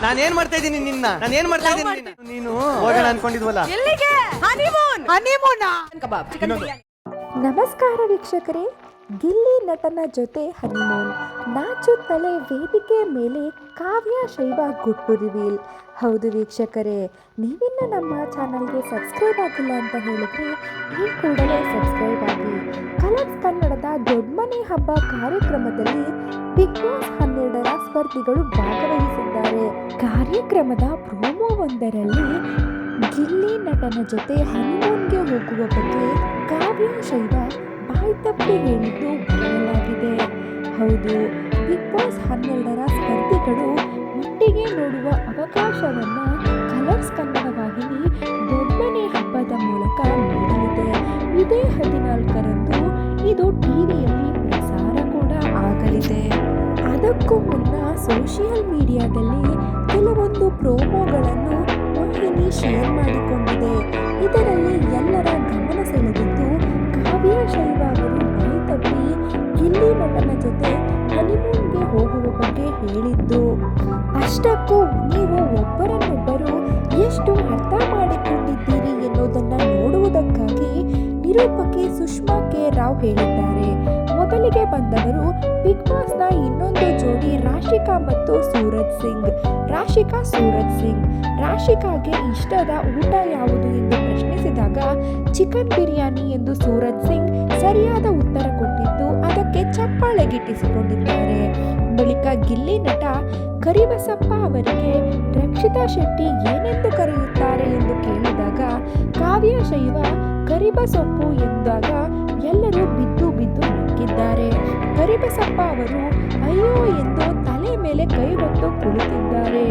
ನಾನೇನ್ ಮಾಡ್ತಾ ಇದ್ದೀನಿ ನಿನ್ನ ನಾನೇನ್ ಮಾಡ್ತಾ ಇದ್ದೀನಿ ನೀನು ಹೋಗೋಣ ಅನ್ಕೊಂಡಿದ್ವಲ್ಲ ಎಲ್ಲಿಗೆ ಹನಿಮೂನ್ ಹನಿಮೂನ್ ಕಬಾಬ್ ಚಿಕನ್ ಬಿರಿಯಾನಿ. ನಮಸ್ಕಾರ ವೀಕ್ಷಕರೇ, ಗಿಲ್ಲಿ ನಟನ ಜೊತೆ ಹನಿಮೂನ್, ನಾಚುತ್ತಲೇ ವೇದಿಕೆ ಮೇಲೆ ಕಾವ್ಯ ಶೈವ ಗುಟ್ಟು ರಿವೀಲ್. ಹೌದು ವೀಕ್ಷಕರೇ, ನೀವಿನ್ನು ನಮ್ಮ ಚಾನಲ್ಗೆ ಸಬ್ಸ್ಕ್ರೈಬ್ ಆಗಿಲ್ಲ ಅಂತ ಹೇಳಿದ್ರೆ ಈ ಕೂಡಲೇ ಸಬ್ಸ್ಕ್ರೈಬ್ ಆಗಿ. ಕಲರ್ಸ್ ಕನ್ನಡದ ದೊಡ್ಡಮನೆ ಹಬ್ಬ ಕಾರ್ಯಕ್ರಮದಲ್ಲಿ ಬಿಗ್ ಬಾಸ್ 12ರ ಸ್ಪರ್ಧಿಗಳು ಭಾಗವಹಿಸಿದ್ದಾರೆ. ಕಾರ್ಯಕ್ರಮದ ಪ್ರೋಮೋ ಒಂದರಲ್ಲಿ ಗಿಲ್ಲಿ ನಟನ ಜೊತೆ ಹನಿಮೂನ್ಗೆ ಹೋಗುವ ಬಗ್ಗೆ ಕಾವ್ಯ ಶೈವ ಬಾಯಿ ತಪ್ಪಿ ಹೇಳಿದ್ದು ಬಯಲಾಗಿದೆ. ಹೌದು, ಬಿಗ್ ಬಾಸ್ 12ರ ಸ್ಪರ್ಧಿಗಳು ಒಟ್ಟಿಗೆ ನೋಡುವ ಅವಕಾಶವನ್ನ ಕಲರ್ಸ್ ಕನ್ನಡ ವಾಹಿನಿ ದೊಡ್ಡಮನೆ ಹಬ್ಬದ ಮೂಲಕ ನೀಡಲಿದೆ. ಇದೇ 14ರಂದು ಇದು ಟಿವಿಯಲ್ಲಿ ಪ್ರಸಾರ ಕೂಡ ಆಗಲಿದೆ. ಅದಕ್ಕೂ ಮುನ್ನ ಸೋಷಿಯಲ್ ಮೀಡಿಯಾದಲ್ಲಿ ಕೆಲವೊಂದು ಪ್ರೋಮೋಗಳನ್ನು ವಾಹಿನಿ ಶೇರ್ ಮಾಡಿಕೊಂಡಿದೆ. ಇದರಲ್ಲಿ ಎಲ್ಲರ ಗಮನ ಸೆಳೆದಿದ್ದು ಕಾವ್ಯ ಶೈವ ಅವರು ಬಾಯಿ ತಪ್ಪಿ ಗಿಲ್ಲಿ ನಟನ ಜೊತೆ ಹನಿಮೂನ್ಗೆ ಹೋಗುವ ಬಗ್ಗೆ ಹೇಳಿದ್ದು. ಅಷ್ಟಕ್ಕೂ ನೀವು ಒಬ್ಬರನ್ನೊಬ್ಬರು ಎಷ್ಟು ಅರ್ಥ ಮಾಡಿಕೊಂಡಿದ್ದೀರಿ ಎನ್ನುವುದನ್ನು ನೋಡುವುದಕ್ಕಾಗಿ ನಿರೂಪಕಿ ಸುಷ್ಮಾ ಕೆ ರಾವ್ ಹೇಳಿದ್ದಾರೆ. ಮೊದಲಿಗೆ ಬಂದವರು ಬಿಗ್ ಬಾಸ್ನ ಇನ್ನೊಂದು ಜೋಡಿ ರಾಶಿಕಾ ಮತ್ತು ಸೂರಜ್ ಸಿಂಗ್. ರಾಶಿಕಾಗೆ ಇಷ್ಟದ ಊಟ ಯಾವುದು ಎಂದು ಪ್ರಶ್ನಿಸಿದಾಗ ಚಿಕನ್ ಬಿರಿಯಾನಿ ಎಂದು ಸೂರಜ್ ಸಿಂಗ್ ಸರಿಯಾದ ಉತ್ತರ ಕೊಟ್ಟಿದ್ದು ಅದಕ್ಕೆ ಚಪ್ಪಾಳೆ ಗಿಟ್ಟಿಸಿಕೊಂಡಿದ್ದಾರೆ. ಬಳಿಕ ಗಿಲ್ಲಿ ನಟ ಕರಿಬಸಪ್ಪ ಅವರಿಗೆ ರಕ್ಷಿತಾ ಶೆಟ್ಟಿ ಏನೆಂದು ಕರೆಯುತ್ತಾರೆ ಎಂದು ಕೇಳಿದಾಗ ಕಾವ್ಯ ಶೈವ ಕರಿಬಸೊಪ್ಪು ಎಂದಾಗ ಎಲ್ಲರೂ ಬಿದ್ದು ನಕ್ಕಿದ್ದಾರೆ. ಕರಿಬಸಪ್ಪ ಅವರು ಅಯ್ಯೋ ಎಂದು ತಲೆ ಮೇಲೆ ಕೈ ಹೊತ್ತು ಕುಳಿತಿದ್ದಾರೆ.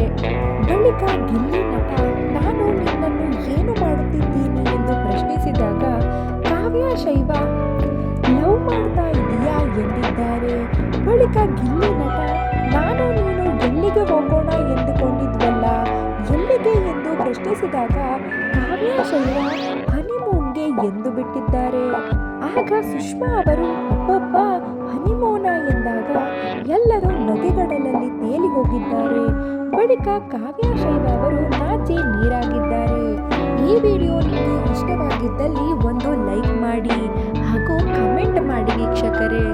ಬಳಿಕ ಗಿಲ್ಲಿ ನಟ ನಾನು ನಿನ್ನನ್ನು ಏನು ಮಾಡುತ್ತಿದ್ದೀನಿ ಎಂದು ಪ್ರಶ್ನಿಸಿದಾಗ ಕಾವ್ಯ ಶೈವ ಲವ್ ಮಾಡ್ತಾ ಇದೆಯಾ ಎಂದಿದ್ದಾರೆ. ಬಳಿಕ ಗಿಲ್ಲಿ ನಟ ನಾನು ನೀನು ಎಲ್ಲಿಗೆ ಹೋಗೋಣ ಎಂದುಕೊಂಡಿದ್ವಲ್ಲ, ಎಲ್ಲಿಗೆ ಎಂದು ಪ್ರಶ್ನಿಸಿದಾಗ ಕಾವ್ಯ ಶೈವ ಹನಿಮೂನ್ಗೆ ಎಂದು ಬಿಟ್ಟಿದ್ದಾರೆ. ಆಗ ಸುಷ್ಮಾ ಅವರು ಅಬ್ಬಬ್ಬ ಹನಿಮೂನ ಎಂದಾಗ ಎಲ್ಲರೂ ನಗೆಗಡಲಲ್ಲಿ ತೇಲಿ ಹೋಗಿದ್ದಾರೆ. ಬಳಿಕ ಕಾವ್ಯ ಶೈವ ಅವರು ನಾಚಿ ನೀರಾಗಿದ್ದಾರೆ. ಈ ವಿಡಿಯೋ ನಿಮಗೆ ಇಷ್ಟವಾಗಿದ್ದಲ್ಲಿ ಒಂದು ಲೈಕ್ ಮಾಡಿ ಹಾಗೂ ಕಮೆಂಟ್ ಮಾಡಿ ವೀಕ್ಷಕರೇ.